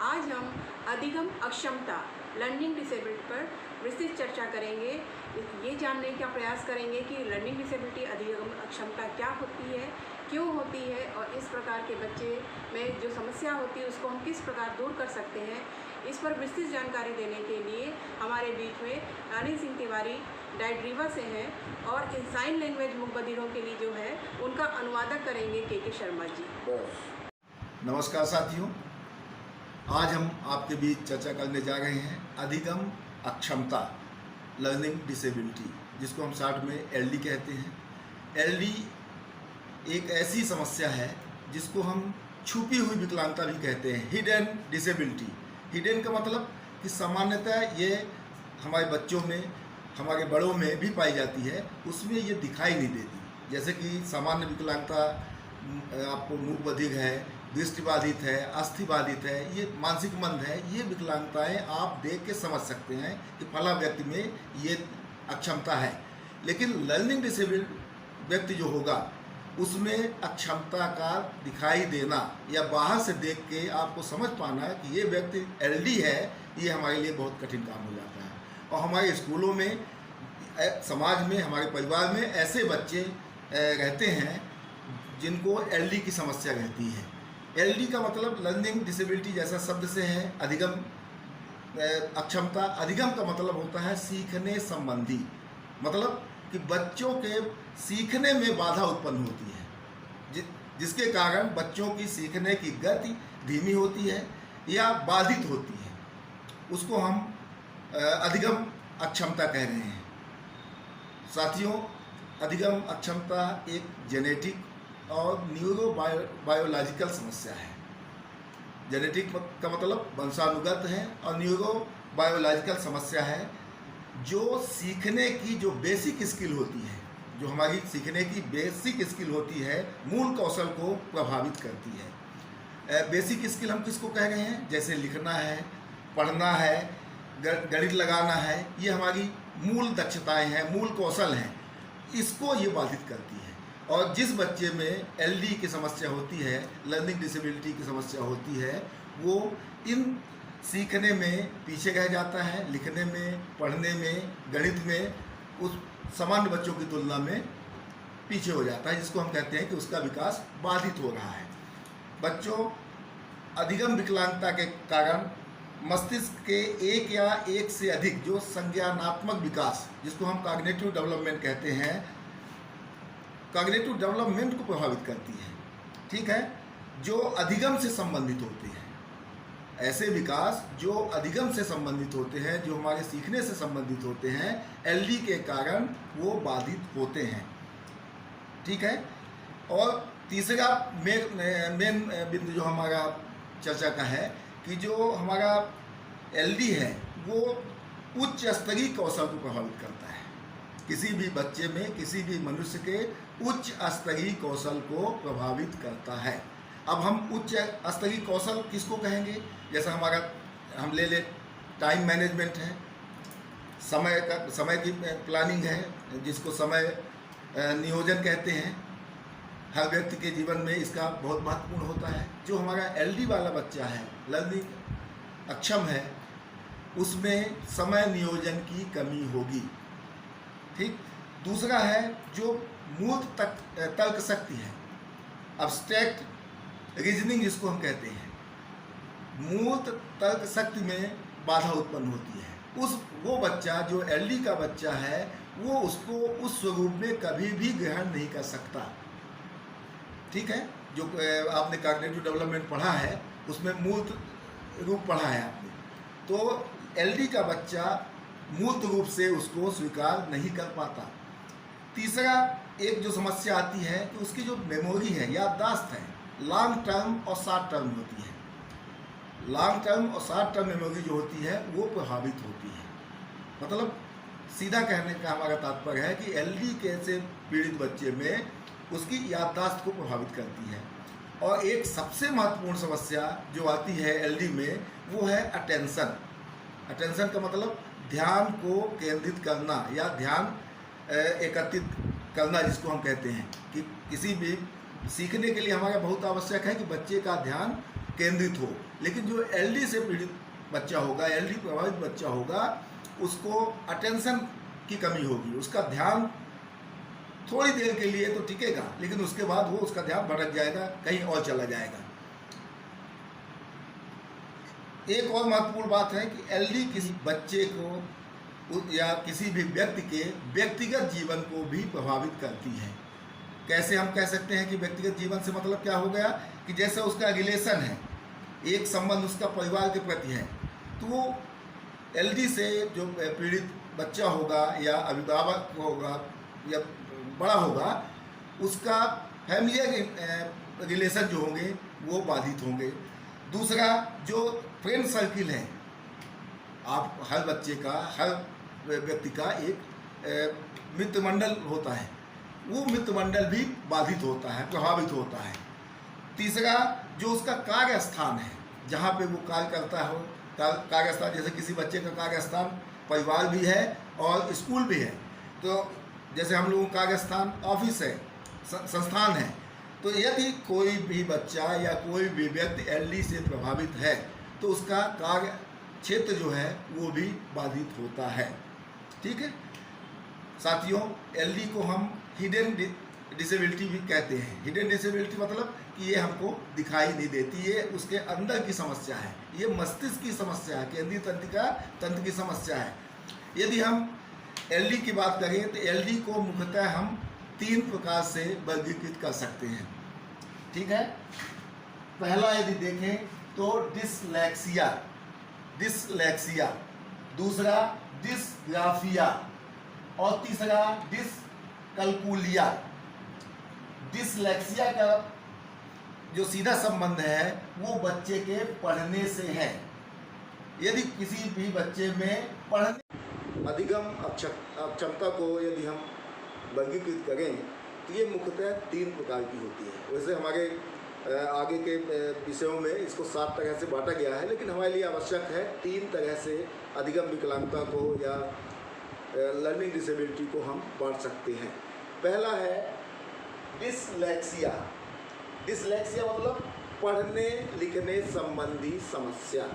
आज हम अधिगम अक्षमता लर्निंग डिसेबिलिटी पर विस्तृत चर्चा करेंगे। ये जानने का प्रयास करेंगे कि लर्निंग डिसेबिलिटी अधिगम अक्षमता क्या होती है, क्यों होती है और इस प्रकार के बच्चे में जो समस्या होती है उसको हम किस प्रकार दूर कर सकते हैं। इस पर विस्तृत जानकारी देने के लिए हमारे बीच में अनिल सिंह तिवारी डाइट रीवा से हैं और साइन लैंग्वेज मूक बधिरों के लिए जो है उनका अनुवादक करेंगे के शर्मा जी। नमस्कार साथियों, आज हम आपके बीच चर्चा करने जा रहे हैं अधिगम अक्षमता लर्निंग डिसेबिलिटी, जिसको हम शॉर्ट में एलडी कहते हैं। एलडी एक ऐसी समस्या है जिसको हम छुपी हुई विकलांगता भी कहते हैं, हिडन डिसेबिलिटी। हिडन का मतलब कि सामान्यतः ये हमारे बच्चों में, हमारे बड़ों में भी पाई जाती है, उसमें ये दिखाई नहीं देती। जैसे कि सामान्य विकलांगता आपको मूक बधिर है, दृष्टिबाधित है, अस्थिबाधित है, ये मानसिक मंद है, ये विकलांगताएं आप देख के समझ सकते हैं कि फला व्यक्ति में ये अक्षमता है। लेकिन लर्निंग डिसेबल्ड व्यक्ति जो होगा उसमें अक्षमता का दिखाई देना या बाहर से देख के आपको समझ पाना कि ये व्यक्ति एलडी है, ये हमारे लिए बहुत कठिन काम हो जाता है। और हमारे स्कूलों में, समाज में, हमारे परिवार में ऐसे बच्चे रहते हैं जिनको एलडी की समस्या रहती है। एलडी का मतलब लर्निंग डिसेबिलिटी जैसा शब्द से है, अधिगम अक्षमता। अधिगम का मतलब होता है सीखने संबंधी, मतलब कि बच्चों के सीखने में बाधा उत्पन्न होती है, जिसके कारण बच्चों की सीखने की गति धीमी होती है या बाधित होती है, उसको हम अधिगम अक्षमता कह रहे हैं। साथियों, अधिगम अक्षमता एक जेनेटिक और न्यूरो बायोलॉजिकल समस्या है। जेनेटिक का मतलब वंशानुगत है और न्यूरो बायोलॉजिकल समस्या है जो सीखने की जो बेसिक स्किल होती है, जो हमारी सीखने की बेसिक स्किल होती है, मूल कौशल को प्रभावित करती है। बेसिक स्किल हम किसको कह रहे हैं? जैसे लिखना है, पढ़ना है, गणित लगाना है, ये हमारी मूल दक्षताएं हैं, मूल कौशल हैं, इसको ये बाधित करती है। और जिस बच्चे में एलडी की समस्या होती है, लर्निंग डिसेबिलिटी की समस्या होती है, वो इन सीखने में पीछे रह जाता है, लिखने में, पढ़ने में, गणित में उस सामान्य बच्चों की तुलना में पीछे हो जाता है, जिसको हम कहते हैं कि उसका विकास बाधित हो रहा है। बच्चों, अधिगम विकलांगता के कारण मस्तिष्क के एक या एक से अधिक जो संज्ञानात्मक विकास, जिसको हम कॉग्निटिव डेवलपमेंट कहते हैं, कॉग्निटिव डेवलपमेंट को प्रभावित करती है। ठीक है, जो अधिगम से संबंधित होते हैं, ऐसे विकास जो अधिगम से संबंधित होते हैं, जो हमारे सीखने से संबंधित होते हैं, एलडी के कारण वो बाधित होते हैं। ठीक है, और तीसरा मेन बिंदु जो हमारा चर्चा का है कि जो हमारा एलडी है वो उच्च स्तरीय कौशल को प्रभावित करता है। किसी भी बच्चे में, किसी भी मनुष्य के उच्च स्तरीय कौशल को प्रभावित करता है। अब हम उच्च स्तरीय कौशल किसको कहेंगे? जैसा हम ले ले टाइम मैनेजमेंट है, समय की प्लानिंग है, जिसको समय नियोजन कहते हैं। हर व्यक्ति के जीवन में इसका बहुत महत्वपूर्ण होता है। जो हमारा एलडी वाला बच्चा है, लर्निंग अक्षम है, उसमें समय नियोजन की कमी होगी। ठीक, दूसरा है जो मूर्त तर्क शक्ति है, अब्स्ट्रैक्ट रीजनिंग जिसको हम कहते हैं, मूर्त तर्क शक्ति में बाधा उत्पन्न होती है। वो बच्चा जो एलडी का बच्चा है, वो उसको उस स्वरूप में कभी भी ग्रहण नहीं कर सकता। ठीक है, जो आपने कॉग्निटिव डेवलपमेंट पढ़ा है उसमें मूर्त रूप पढ़ा है आपने, तो एलडी का बच्चा मूर्त रूप से उसको स्वीकार नहीं कर पाता। तीसरा एक जो समस्या आती है कि उसकी जो मेमोरी है, याददाश्त है, लॉन्ग टर्म और शॉर्ट टर्म होती है। लॉन्ग टर्म और शॉर्ट टर्म मेमोरी जो होती है वो प्रभावित होती है। मतलब सीधा कहने का हमारा तात्पर्य है कि एलडी के से पीड़ित बच्चे में उसकी याददाश्त को प्रभावित करती है। और एक सबसे महत्वपूर्ण समस्या जो आती है एलडी में, वो है अटेंशन। अटेंशन का मतलब ध्यान को केंद्रित करना या ध्यान एकत्रित करना, जिसको हम कहते हैं कि किसी भी सीखने के लिए हमारा बहुत आवश्यक है कि बच्चे का ध्यान केंद्रित हो, लेकिन जो एलडी से पीड़ित बच्चा होगा, एलडी प्रभावित बच्चा होगा, उसको अटेंशन की कमी होगी, उसका ध्यान थोड़ी देर के लिए तो टिकेगा, लेकिन उसके बाद वो उसका ध्यान भटक जाएगा, कहीं और चला जाएगा। एक और महत्वपूर्ण बात है कि एलडी किसी बच्चे को या किसी भी व्यक्ति के व्यक्तिगत जीवन को भी प्रभावित करती है। कैसे हम कह सकते हैं कि व्यक्तिगत जीवन से मतलब क्या हो गया कि जैसे उसका रिलेशन है, एक संबंध उसका परिवार के प्रति है, तो एलडी से जो पीड़ित बच्चा होगा या अभिभावक होगा या बड़ा होगा, उसका फैमिली रिलेशन जो होंगे वो बाधित होंगे। दूसरा, जो फ्रेंड सर्किल है, आप हर बच्चे का, हर व्यक्ति का एक मित्र मंडल होता है, वो मित्र मंडल भी बाधित होता है, प्रभावित होता है। तीसरा, जो उसका कार्य स्थान है, जहाँ पे वो कार्य करता हो, कार्य स्थान, जैसे किसी बच्चे का कार्य स्थान परिवार भी है और स्कूल भी है, तो जैसे हम लोगों का कार्य स्थान ऑफिस है, संस्थान है, तो यदि कोई भी बच्चा या कोई भी व्यक्ति एलडी से प्रभावित है तो उसका कार्य क्षेत्र जो है वो भी बाधित होता है। ठीक है साथियों, एलडी को हम हिडन डिसेबिलिटी भी कहते हैं। हिडन डिसेबिलिटी मतलब कि ये हमको दिखाई नहीं देती, ये उसके अंदर की समस्या है, ये मस्तिष्क की समस्या है, केंद्रीय तंत्र की समस्या है। यदि हम एलडी की बात करें तो एलडी को मुख्यतः हम 3 प्रकार से वर्गीकृत कर सकते हैं। ठीक है, पहला यदि देखें तो डिसलेक्सिया, दूसरा डिसग्राफिया और तीसरा डिसकैल्कुलिया। डिसलेक्सिया का जो सीधा संबंध है वो बच्चे के पढ़ने से है। यदि किसी भी बच्चे में पढ़ने अधिगम अक्षमता को यदि हम वर्गीकृत करें तो ये मुख्यतः 3 प्रकार की होती है। वैसे हमारे आगे के विषयों में इसको 7 तरह से बांटा गया है, लेकिन हमारे लिए आवश्यक है 3 तरह से अधिगम विकलांगता को या लर्निंग डिसेबिलिटी को हम बांट सकते हैं। पहला है डिसलेक्सिया। डिसलेक्सिया मतलब पढ़ने लिखने संबंधी समस्या।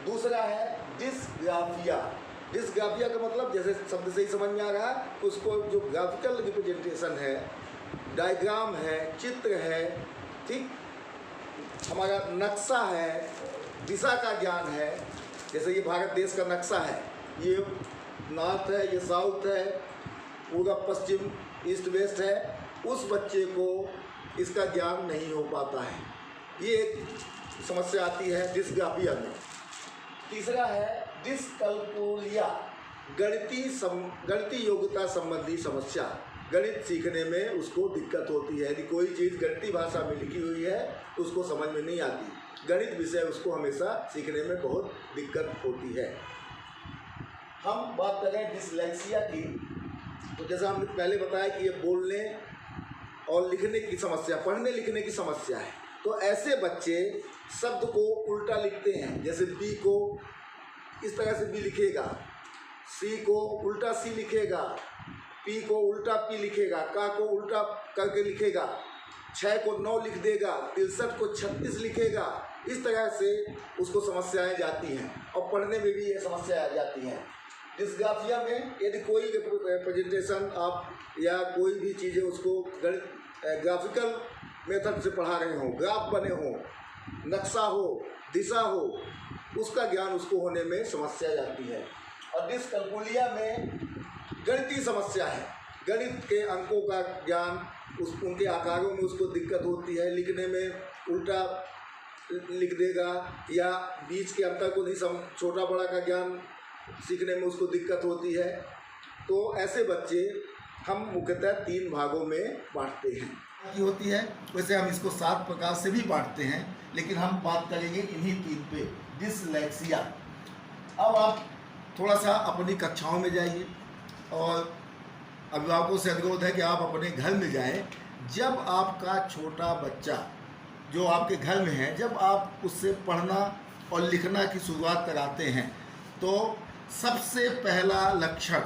दूसरा है डिसग्राफिया। डिसग्राफिया का मतलब जैसे शब्द से ही समझ में आ रहा है, उसको जो ग्राफिकल रिप्रेजेंटेशन है, डायग्राम है, चित्र है, ठीक, हमारा नक्शा है, दिशा का ज्ञान है। जैसे ये भारत देश का नक्शा है, ये नॉर्थ है, ये साउथ है, पूर्व पश्चिम, ईस्ट वेस्ट है, उस बच्चे को इसका ज्ञान नहीं हो पाता है। ये एक समस्या आती है डिसग्राफिया में। तीसरा है डिसकैल्कुलिया, गणितीय योग्यता संबंधी समस्या। गणित सीखने में उसको दिक्कत होती है, यदि कोई चीज़ गणितीय भाषा में लिखी हुई है तो उसको समझ में नहीं आती। गणित विषय उसको हमेशा सीखने में बहुत दिक्कत होती है। हम बात करें डिसलेक्सिया की, तो जैसा हमने पहले बताया कि ये बोलने और लिखने की समस्या, पढ़ने लिखने की समस्या है। तो ऐसे बच्चे शब्द को उल्टा लिखते हैं, जैसे बी को इस तरह से बी लिखेगा, सी को उल्टा सी लिखेगा, पी को उल्टा पी लिखेगा, का को उल्टा करके लिखेगा, 6 को 9 लिख देगा, 63 को 36 लिखेगा। इस तरह से उसको समस्याएं जाती हैं और पढ़ने में भी ये समस्याएं आ जाती हैं। डिसग्राफिया में यदि कोई प्रेजेंटेशन आप या कोई भी चीज़ें उसको ग्राफिकल मेथड से पढ़ा रहे हों, ग्राफ बने हों, नक्शा हो, दिशा हो, उसका ज्ञान उसको होने में समस्या जाती है। और डिसकैल्कुलिया में गणितीय समस्या है, गणित के अंकों का ज्ञान, उनके आकारों में उसको दिक्कत होती है, लिखने में उल्टा लिख देगा या बीच के अंतर को नहीं छोटा बड़ा का ज्ञान सीखने में उसको दिक्कत होती है। तो ऐसे बच्चे हम मुख्यतः 3 भागों में बांटते हैं की होती है। वैसे हम इसको 7 प्रकार से भी बांटते हैं, लेकिन हम बात करेंगे इन्हीं 3 पे, डिसलेक्सिया। अब आप थोड़ा सा अपनी कक्षाओं में जाइए और अभिभावकों से अनुरोध है कि आप अपने घर में जाएं। जब आपका छोटा बच्चा जो आपके घर में है, जब आप उससे पढ़ना और लिखना की शुरुआत कराते हैं तो सबसे पहला लक्षण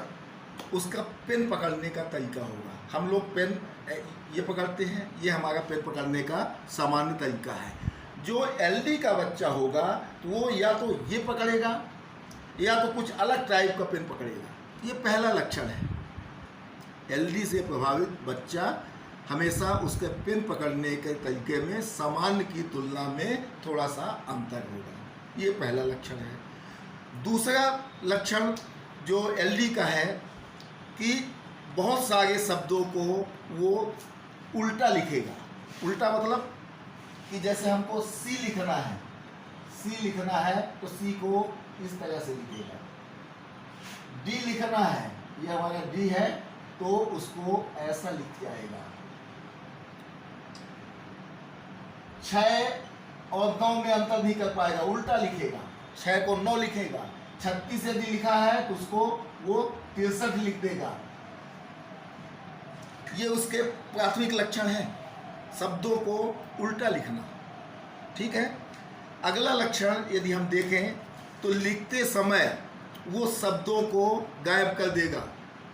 उसका पेन पकड़ने का तरीका होगा। हम लोग पेन ये पकड़ते हैं, ये हमारा पेन पकड़ने का सामान्य तरीका है। जो एलडी का बच्चा होगा तो वो या तो ये पकड़ेगा या तो कुछ अलग टाइप का पेन पकड़ेगा। ये पहला लक्षण है। एलडी से प्रभावित बच्चा हमेशा उसके पेन पकड़ने के तरीके में सामान्य की तुलना में थोड़ा सा अंतर होगा। ये पहला लक्षण है। दूसरा लक्षण जो एलडी का है कि बहुत सारे शब्दों को वो उल्टा लिखेगा। उल्टा मतलब कि जैसे हमको सी लिखना है तो सी को इस तरह से लिखेगा। डी लिखना है, ये हमारा डी है, तो उसको ऐसा लिख जाएगा। 6 और 9 में अंतर नहीं कर पाएगा, उल्टा लिखेगा। 6 को 9 लिखेगा। 36 यदि लिखा है तो उसको वो 63 लिख देगा। ये उसके प्राथमिक लक्षण हैं, शब्दों को उल्टा लिखना। ठीक है। अगला लक्षण यदि हम देखें तो लिखते समय वो शब्दों को गायब कर देगा।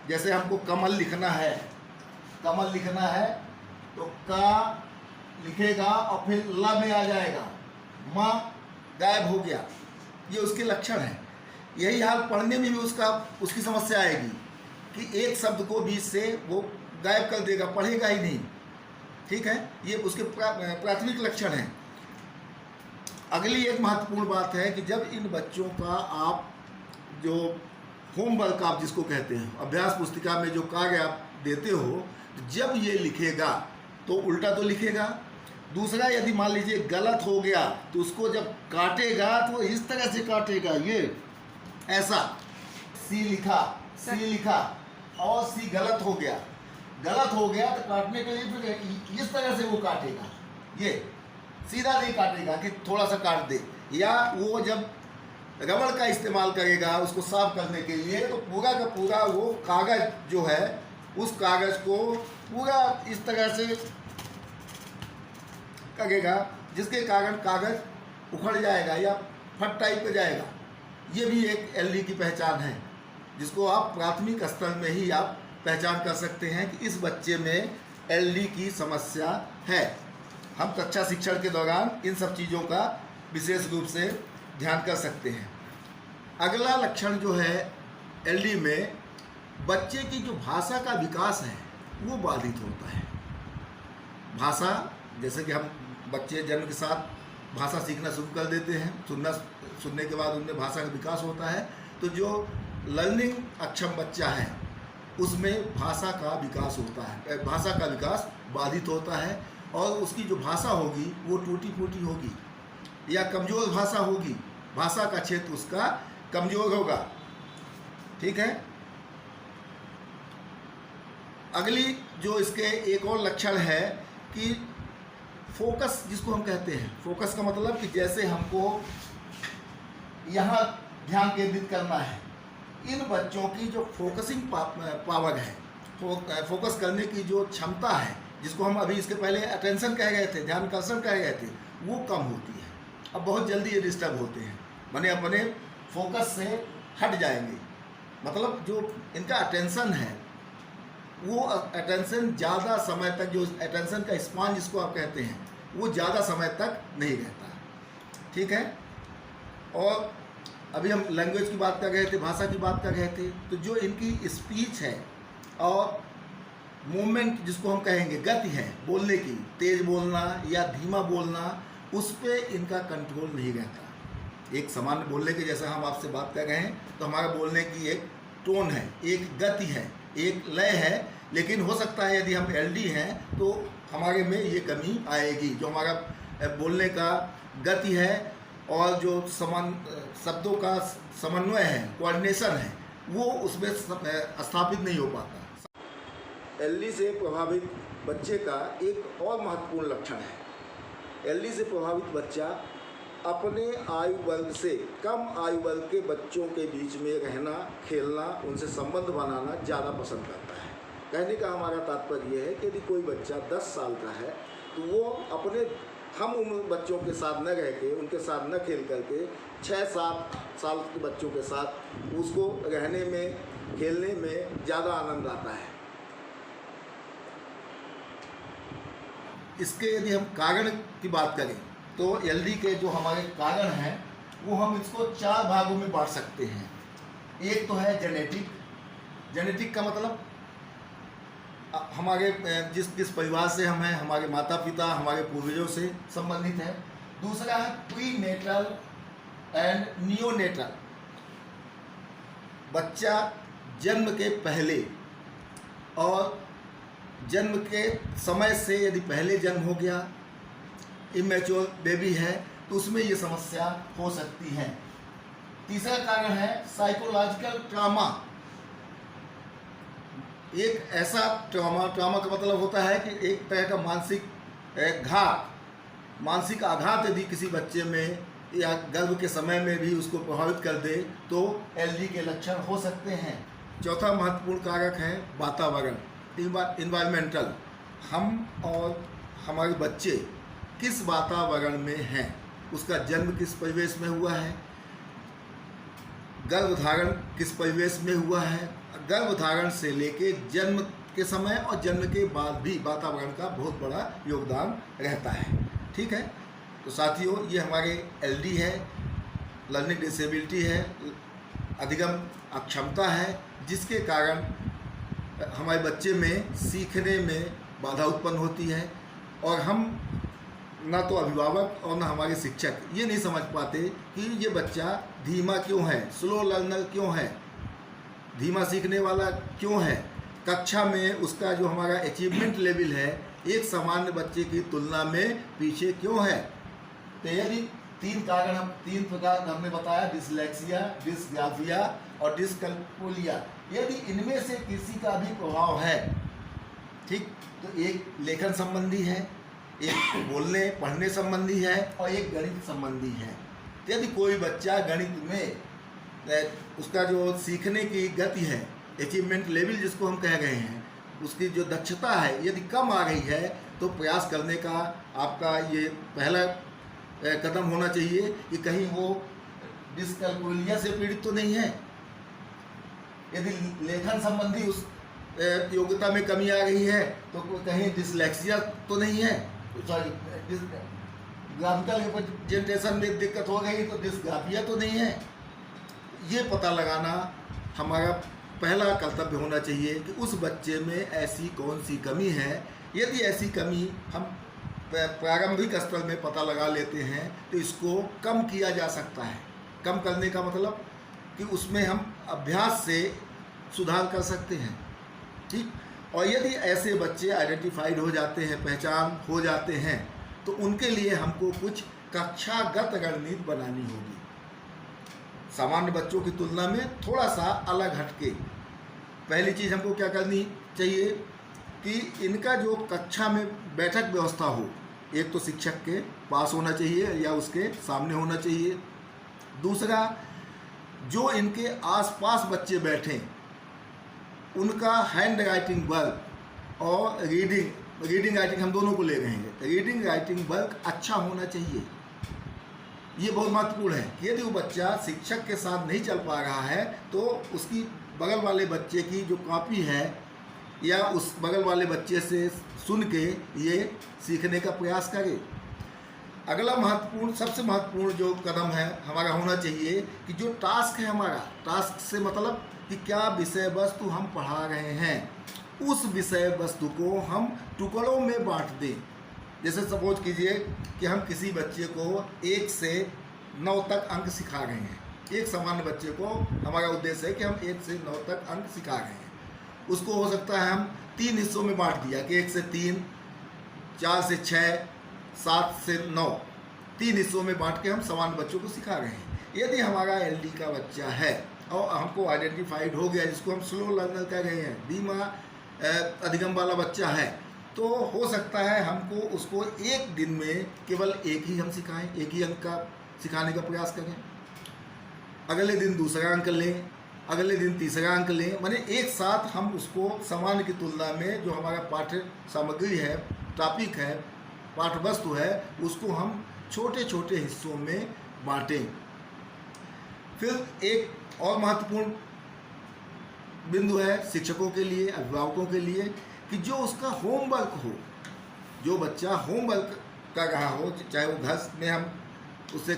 जैसे हमको कमल लिखना है, तो का लिखेगा और फिर ला में आ जाएगा, माँ गायब हो गया। ये उसके लक्षण है। यही हाल पढ़ने में भी उसकी समस्या आएगी कि एक शब्द को बीच से वो गायब कर देगा, पढ़ेगा ही नहीं। ठीक है। ये उसके प्राथमिक लक्षण हैं। अगली एक महत्वपूर्ण बात है कि जब इन बच्चों का आप जो होमवर्क आप जिसको कहते हैं, अभ्यास पुस्तिका में जो कार्य आप देते हो, जब ये लिखेगा तो उल्टा तो लिखेगा। दूसरा, यदि मान लीजिए गलत हो गया तो उसको जब काटेगा तो इस तरह से काटेगा, ये ऐसा सी लिखा और सी गलत हो गया तो काटने के लिए फिर इस तरह से वो काटेगा। ये सीधा नहीं काटेगा कि थोड़ा सा काट दे। या वो जब रबड़ का इस्तेमाल करेगा उसको साफ करने के लिए, तो पूरा का पूरा वो कागज जो है उस कागज को पूरा इस तरह से करेगा, जिसके कारण कागज उखड़ जाएगा या फट टाइप पे जाएगा। ये भी एक एलडी की पहचान है, जिसको आप प्राथमिक स्तर में ही आप पहचान कर सकते हैं कि इस बच्चे में एलडी की समस्या है। हम कक्षा शिक्षण के दौरान इन सब चीज़ों का विशेष रूप से ध्यान कर सकते हैं। अगला लक्षण जो है एलडी में, बच्चे की जो भाषा का विकास है वो बाधित होता है। भाषा, जैसे कि हम बच्चे जन्म के साथ भाषा सीखना शुरू कर देते हैं, सुनने के बाद उनमें भाषा का विकास होता है। तो जो लर्निंग अक्षम बच्चा है उसमें भाषा का विकास होता है, भाषा का विकास बाधित होता है और उसकी जो भाषा होगी वो टूटी फूटी होगी या कमज़ोर भाषा होगी। भाषा का क्षेत्र उसका कमज़ोर होगा। ठीक है। अगली जो इसके एक और लक्षण है कि फोकस, जिसको हम कहते हैं, फोकस का मतलब कि जैसे हमको यहाँ ध्यान केंद्रित करना है, इन बच्चों की जो फोकसिंग पावर है, फोकस करने की जो क्षमता है, जिसको हम अभी इसके पहले अटेंशन कह गए थे, ध्यान आकर्षण कह गए थे, वो कम होती है। अब बहुत जल्दी ये डिस्टर्ब होते हैं, माने अपने फोकस से हट जाएंगे। मतलब जो इनका अटेंशन है वो अटेंशन ज़्यादा समय तक, जो अटेंशन का स्पान जिसको आप कहते हैं, वो ज़्यादा समय तक नहीं रहता। ठीक है। और अभी हम लैंग्वेज की बात कर रहे थे, भाषा की बात कर रहे थे, तो जो इनकी स्पीच है और मूवमेंट जिसको हम कहेंगे, गति है बोलने की, तेज़ बोलना या धीमा बोलना, उस पर इनका कंट्रोल नहीं रहता। एक सामान्य बोलने के जैसा हम आपसे बात कर रहे हैं तो हमारा बोलने की एक टोन है, एक गति है, एक लय है, लेकिन हो सकता है यदि हम एलडी हैं तो हमारे में ये कमी आएगी। जो हमारा बोलने का गति है और जो शब्दों का समन्वय है, कोऑर्डिनेशन है, वो उसमें स्थापित नहीं हो पाता। एलडी से प्रभावित बच्चे का एक और महत्वपूर्ण लक्षण है, एलडी से प्रभावित बच्चा अपने आयु वर्ग से कम आयु वर्ग के बच्चों के बीच में रहना, खेलना, उनसे संबंध बनाना ज़्यादा पसंद करता है। कहने का हमारा तात्पर्य यह है कि यदि कोई बच्चा 10 साल का है तो वो अपने हम उम्र बच्चों के साथ न रह के, उनके साथ न खेल करके 6-7 साल के बच्चों के साथ उसको रहने में, खेलने में ज़्यादा आनंद आता है। इसके यदि हम कारण की बात करें तो एलडी के जो हमारे कारण हैं वो हम इसको 4 भागों में बांट सकते हैं। एक तो है जेनेटिक। जेनेटिक का मतलब हमारे जिस परिवार से हम हैं, हमारे माता पिता, हमारे पूर्वजों से संबंधित है। दूसरा है प्री नेटल एंड नियोनेटल। बच्चा जन्म के पहले और जन्म के समय से यदि पहले जन्म हो गया, इमेच्योर बेबी है, तो उसमें ये समस्या हो सकती है। तीसरा कारण है साइकोलॉजिकल ट्रॉमा। एक ऐसा ट्रॉमा का मतलब होता है कि एक तरह का मानसिक आघात यदि किसी बच्चे में या गर्भ के समय में भी उसको प्रभावित कर दे तो एलडी के लक्षण हो सकते हैं। चौथा महत्वपूर्ण कारक है वातावरण, इन्वायरमेंटल। हम और हमारे बच्चे किस वातावरण में हैं, उसका जन्म किस परिवेश में हुआ है, गर्भधारण किस परिवेश में हुआ है, गर्भधारण से लेके जन्म के समय और जन्म के बाद भी वातावरण का बहुत बड़ा योगदान रहता है। ठीक है, तो साथियों ये हमारे एलडी है, लर्निंग डिसेबिलिटी है, अधिगम अक्षमता है, जिसके कारण हमारे बच्चे में सीखने में बाधा उत्पन्न होती है और हम ना तो अभिभावक और ना हमारे शिक्षक ये नहीं समझ पाते कि ये बच्चा धीमा क्यों है, स्लो लर्नर क्यों है, धीमा सीखने वाला क्यों है, कक्षा में उसका जो हमारा अचीवमेंट लेवल है एक सामान्य बच्चे की तुलना में पीछे क्यों है। तो यदि 3 प्रकार हमने बताया, डिसलेक्सिया, डिसग्राफिया और डिसकैल्कुलिया, यदि इनमें से किसी का भी प्रभाव है, ठीक, तो एक लेखन संबंधी है, एक बोलने पढ़ने संबंधी है और एक गणित संबंधी है। तो यदि कोई बच्चा गणित में उसका जो सीखने की गति है, अचीवमेंट लेवल जिसको हम कह रहे हैं, उसकी जो दक्षता है यदि कम आ रही है तो प्रयास करने का आपका ये पहला कदम होना चाहिए कि कहीं वो डिसकैल्कुलिया से पीड़ित तो नहीं है। यदि लेखन संबंधी उस योग्यता में कमी आ रही है तो कहीं डिसलेक्सिया तो नहीं है, सॉरी ग्राफिकल रिप्रेजेंटेशन में दिक्कत हो गई तो डिसग्राफिया तो नहीं है। ये पता लगाना हमारा पहला कर्तव्य होना चाहिए कि उस बच्चे में ऐसी कौन सी कमी है। यदि ऐसी कमी हम प्रारंभिक स्तर में पता लगा लेते हैं तो इसको कम किया जा सकता है। कम करने का मतलब कि उसमें हम अभ्यास से सुधार कर सकते हैं। ठीक, और यदि ऐसे बच्चे आइडेंटिफाइड हो जाते हैं, पहचान हो जाते हैं, तो उनके लिए हमको कुछ कक्षागत रणनीति बनानी होगी, सामान्य बच्चों की तुलना में थोड़ा सा अलग हटके। पहली चीज़ हमको क्या करनी चाहिए कि इनका जो कक्षा में बैठक व्यवस्था हो, एक तो शिक्षक के पास होना चाहिए या उसके सामने होना चाहिए। दूसरा, जो इनके आसपास बच्चे बैठें उनका हैंड राइटिंग वर्क और रीडिंग राइटिंग हम दोनों को ले रहे हैं, रीडिंग राइटिंग वर्क अच्छा होना चाहिए। ये बहुत महत्वपूर्ण है कि यदि वो बच्चा शिक्षक के साथ नहीं चल पा रहा है तो उसकी बगल वाले बच्चे की जो कॉपी है या उस बगल वाले बच्चे से सुन के ये सीखने का प्रयास करे। अगला महत्वपूर्ण, सबसे महत्वपूर्ण जो कदम है हमारा होना चाहिए कि जो टास्क है हमारा, टास्क से मतलब कि क्या विषय वस्तु हम पढ़ा रहे हैं, उस विषय वस्तु को हम टुकड़ों में बांट दें। जैसे सपोज कीजिए कि हम किसी बच्चे को 1 से 9 तक अंक सिखा रहे हैं। एक सामान्य बच्चे को हमारा उद्देश्य है कि हम 1 से 9 तक अंक सिखा रहे हैं। उसको हो सकता है हम 3 हिस्सों में बांट दिया कि 1 से 3, 4 से 6, 7 से 9, 3 हिस्सों में बांट के हम सामान्य बच्चों को सिखा रहे हैं। यदि हमारा एलडी का बच्चा है और हमको आइडेंटिफाइड हो गया, जिसको हम स्लो लर्नर कह रहे हैं, धीमा अधिगम वाला बच्चा है, तो हो सकता है हमको उसको एक दिन में केवल एक ही हम सिखाएं, एक ही अंक का सिखाने का प्रयास करें, अगले दिन दूसरा अंक लें, अगले दिन तीसरा अंक लें। माने एक साथ हम उसको सामान्य की तुलना में जो हमारा पाठ्य सामग्री है, टॉपिक है, पाठ्य वस्तु है, उसको हम छोटे छोटे हिस्सों में बांटें। फिर एक और महत्वपूर्ण बिंदु है शिक्षकों के लिए, अभिभावकों के लिए, कि जो उसका होमवर्क हो, जो बच्चा होमवर्क कर रहा हो, चाहे वो घर में हम उससे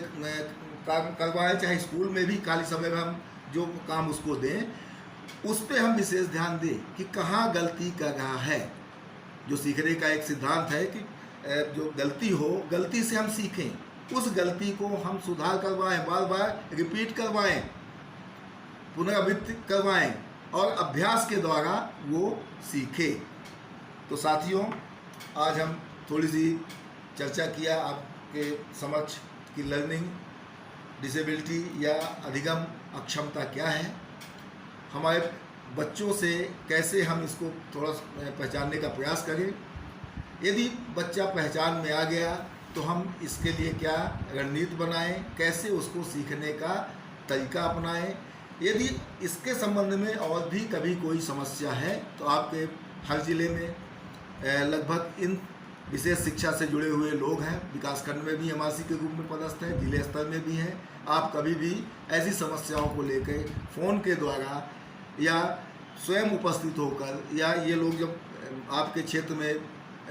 काम करवाएं, चाहे स्कूल में भी खाली समय में हम जो काम उसको दें, उस पर हम विशेष ध्यान दें कि कहाँ गलती कर रहा है। जो सीखने का एक सिद्धांत है कि जो गलती हो, गलती से हम सीखें, उस गलती को हम सुधार करवाएं, बार बार रिपीट करवाएं, पुनरावृत्ति करवाएं और अभ्यास के द्वारा वो सीखे। तो साथियों, आज हम थोड़ी सी चर्चा किया आपके समक्ष कि लर्निंग डिसेबिलिटी या अधिगम अक्षमता क्या है, हमारे बच्चों से कैसे हम इसको थोड़ा पहचानने का प्रयास करें। यदि बच्चा पहचान में आ गया तो हम इसके लिए क्या रणनीति बनाएं, कैसे उसको सीखने का तरीका अपनाएं। यदि इसके संबंध में और भी कभी कोई समस्या है तो आपके हर ज़िले में लगभग इन विशेष शिक्षा से जुड़े हुए लोग हैं, विकासखंड में भी एमआरसी के रूप में पदस्थ हैं, जिले स्तर में भी हैं। आप कभी भी ऐसी समस्याओं को लेकर फ़ोन के द्वारा या स्वयं उपस्थित होकर, या ये लोग जब आपके क्षेत्र में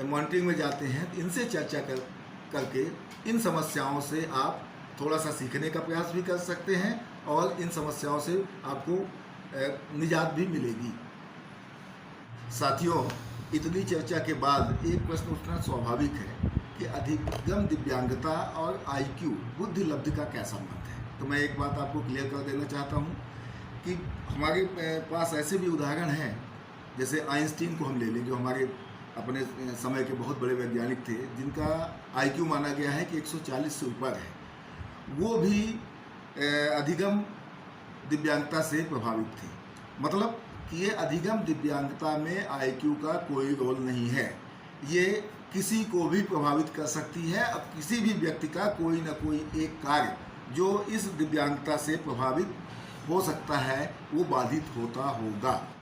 मॉनिटरिंग में जाते हैं तो इनसे चर्चा करके इन समस्याओं से आप थोड़ा सा सीखने का प्रयास भी कर सकते हैं और इन समस्याओं से आपको निजात भी मिलेगी। साथियों, इतनी चर्चा के बाद एक प्रश्न उठना स्वाभाविक है कि अधिगम दिव्यांगता और आईक्यू बुद्धि लब्धि का क्या संबंध है। तो मैं एक बात आपको क्लियर कर देना चाहता हूँ कि हमारे पास ऐसे भी उदाहरण हैं, जैसे आइंस्टीन को हम ले लें, जो हमारे अपने समय के बहुत बड़े वैज्ञानिक थे, जिनका आईक्यू माना गया है कि 140 से ऊपर है। वो भी अधिगम दिव्यांगता से प्रभावित थे। मतलब कि ये अधिगम दिव्यांगता में आईक्यू का कोई रोल नहीं है, ये किसी को भी प्रभावित कर सकती है। अब किसी भी व्यक्ति का कोई ना कोई एक कार्य जो इस दिव्यांगता से प्रभावित हो सकता है वो बाधित होता होगा।